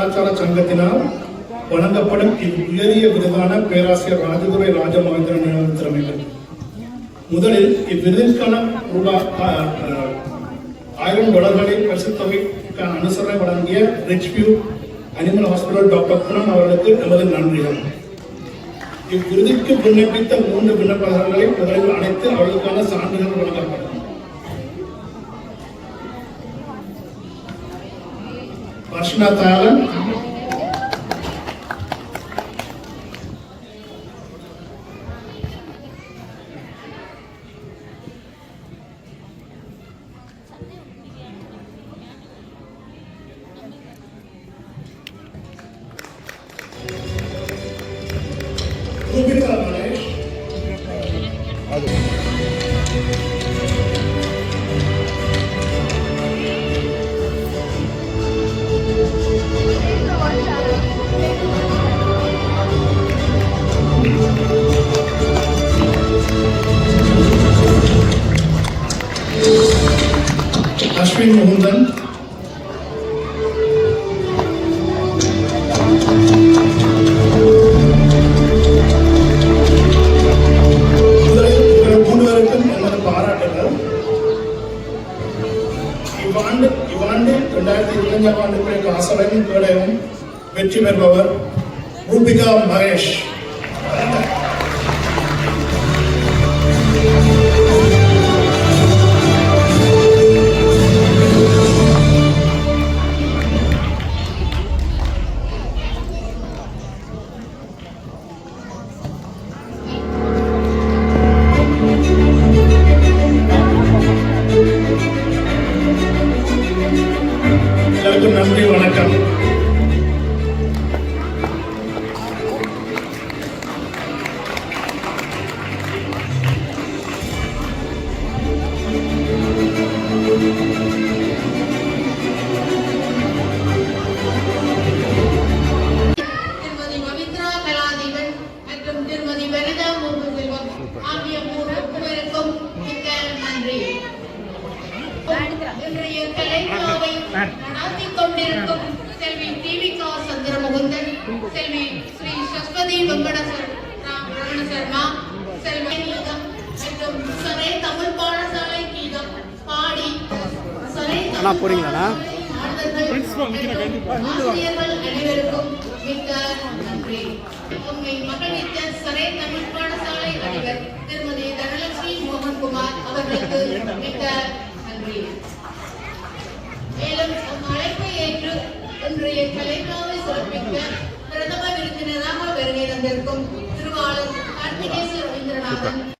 கலாச்சார சங்கத்தினால் வழங்கப்படும் இவ்வுயரிய விருதான பேராசிரியர் ராஜதுரை ராஜமகேந்திரன் நினைவு திறமைகள். முதலில் இவ்விருதிற்கான $1000 பரிசுத் தொகைக்கான அனுசரணை வழங்கிய ரிச்வியூ அனிமல் ஹாஸ்பிட்டல் டாக்டர் புனம் அவர்களுக்கு எமது நன்றிகள். இவ்விருதிற்கு விண்ணப்பித்த 3 விண்ணப்பதாரர்களை முதலில் அழைத்து அவர்களுக்கான சான்றிதழ் வழங்கப்படும். வர்ஷனா தாயலன், ரூபிகா மலேஷ், அஸ்வின் முகுந்தன், இவ்வாண்டு 2025 ஆண்டுக்குரிய ஆசலையும் கேடயம் வெற்றி பெறுபவர் ரூபிகா மகேஷ். நன்றி, வணக்கம். திருமதி பவித்ரா கலாதீபன் மற்றும் திருமதி வனிதா முருகசெல்வம் ஆகிய 3 பேருக்கும் மிக்க நன்றி. இன்றைய கலைவிழாவை நடாத்திக் கொண்டிருக்கும் செல்வி டிவிகா சந்திரமுகுந்தன், செல்வி ஸ்ரீ சஸ்வதி வெங்கட ரமண சர்மா, செல்வி கீதம் மற்றும் சரை தமிழ் பாடசாலை கீதம் பாடி சரை ஆசிரியர்கள் அனைவருக்கும் மிக்க நன்றி. உண்மை மகளிர் சரை தமிழ் பாடசாலை அதிபர் திருமதி தனலட்சுமி மோகன்குமார் அவர்களுக்கு மிக்க நன்றி. மேலும் அழைப்பை ஏற்று இன்றைய கலைவிழாவை சிறப்பிக்க பிரதம விருந்தினராக வருகை தந்திருக்கும் திருவாளர் கார்த்திகேச ரவீந்திரநாதன்